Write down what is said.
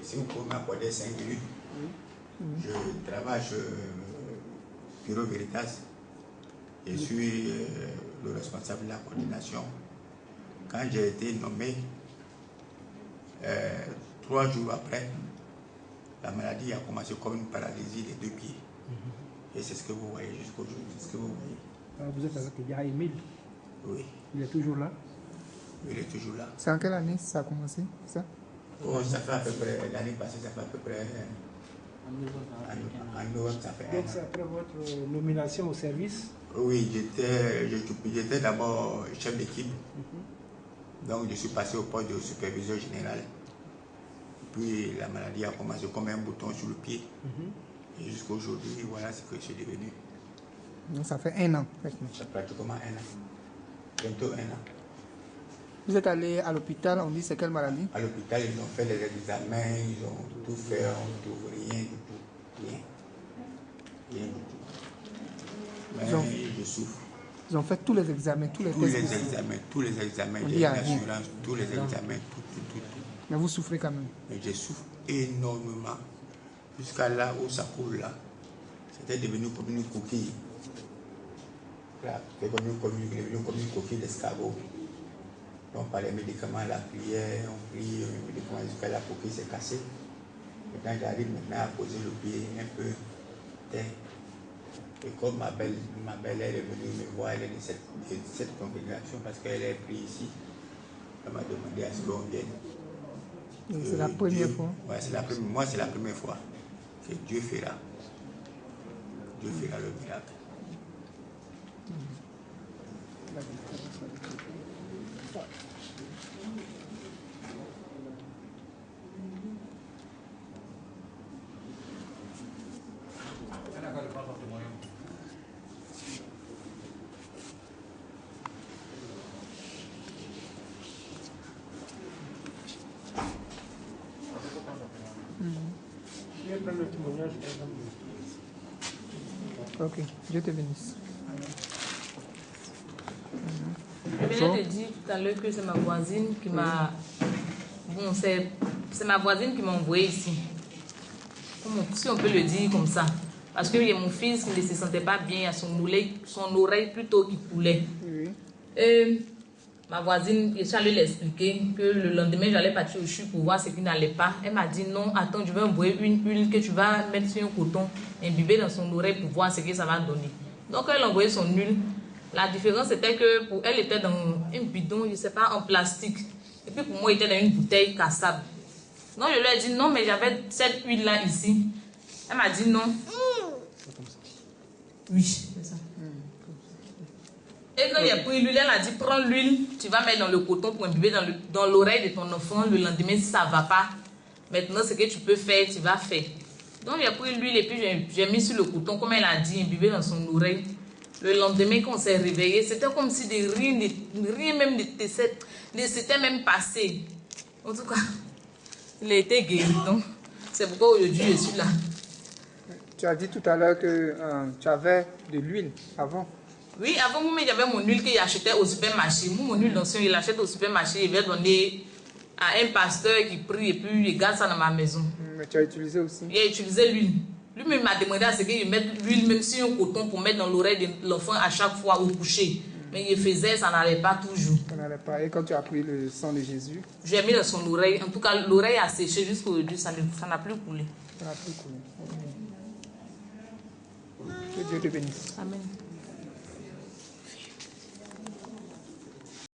si vous pouvez m'accorder 5 minutes, je travaille chez Bureau Veritas. Je suis le responsable de la coordination. Quand j'ai été nommé, 3 jours après, la maladie a commencé comme une paralysie des 2 pieds. Et c'est ce que vous voyez jusqu'aujourd'hui. C'est ce que vous voyez. Alors vous êtes avec le gars Emile? Oui. Il est toujours là? Oui, il est toujours là. C'est en quelle année ça a commencé, ça? Oh, ça fait à peu près, l'année passée, ça fait à peu près, en novembre, ça fait un an. Donc c'est après votre nomination au service? Oui, j'étais d'abord chef d'équipe. Donc je suis passé au poste de superviseur général. Puis la maladie a commencé comme un bouton sur le pied. Et jusqu'à aujourd'hui, voilà ce que je suis devenu. Donc ça fait 1 an. Ça fait pratiquement 1 an. Bientôt 1 an. Vous êtes allé à l'hôpital, on dit c'est quelle maladie? À l'hôpital, ils ont fait les examens, ils ont tout fait, on ne trouve rien du tout. Rien. Rien du tout. Mais je souffre. Ils ont fait tous les examens, tous les tests. Tous les examens, j'ai une assurance, tous les examens, tout. Mais vous souffrez quand même? Mais je souffre énormément. Jusqu'à là où ça coule là, c'était devenu comme une coquille. Là, c'est devenu comme une coquille d'escargot. Donc par les médicaments, la prière, on prie, les médicaments jusqu'à la coquille s'est cassée. Et quand j'arrive maintenant à poser le pied un peu, et comme ma belle, elle est venue me voir, elle est de cette congrégation parce qu'elle est prise ici. Elle m'a demandé à ce qu'on vienne. C'est la première fois? Ouais, moi, c'est la première fois que Dieu fera. Dieu fera le miracle. Je vais prendre le témoignage. Ok, Dieu te bénisse. Je venais te dire tout à l'heure que c'est ma voisine qui m'a... Bon, c'est ma voisine qui m'a envoyé ici. Si on peut le dire comme ça. Parce que mon fils qui ne se sentait pas bien, à son oreille plutôt qui coulait. Et ma voisine, je suis allée lui expliquer que le lendemain, j'allais partir au CHU pour voir ce qui n'allait pas. Elle m'a dit non, attends, je vais envoyer une huile que tu vas mettre sur un coton, imbiber dans son oreille pour voir ce que ça va donner. Donc elle a envoyé son huile. La différence c'était que pour elle était dans un bidon, je ne sais pas, en plastique. Et puis pour moi, il était dans une bouteille cassable. Donc je lui ai dit non, mais j'avais cette huile-là ici. Elle m'a dit non. Oui, c'est ça. Et quand il a pris l'huile, elle a dit prends l'huile, tu vas mettre dans le coton pour imbiber dans l'oreille de ton enfant. Le lendemain, si ça ne va pas, maintenant ce que tu peux faire, tu vas faire. Donc il a pris l'huile et puis j'ai mis sur le coton, comme elle a dit, imbiber dans son oreille. Le lendemain, quand on s'est réveillé, c'était comme si rien même ne s'était même passé. En tout cas, il a été guéri. Donc, c'est pourquoi aujourd'hui je suis là. Tu as dit tout à l'heure que tu avais de l'huile avant. Oui, avant, moi, j'avais mon huile que j'achetais au supermarché. Moi, mon huile d'ancien, il l'achète au supermarché. Il va donner à un pasteur qui prie et puis il garde ça dans ma maison. Mais tu as utilisé aussi? Il a utilisé l'huile. Lui-même m'a demandé à ce qu'il mette l'huile, même sur un coton, pour mettre dans l'oreille de l'enfant à chaque fois au coucher. Mais il faisait, ça n'allait pas toujours. Ça n'allait pas. Et quand tu as pris le sang de Jésus? J'ai mis dans son oreille. En tout cas, l'oreille a séché jusqu'aujourd'hui. Ça n'a plus coulé. Ça n'a plus coulé. Que Dieu te bénisse. Amen.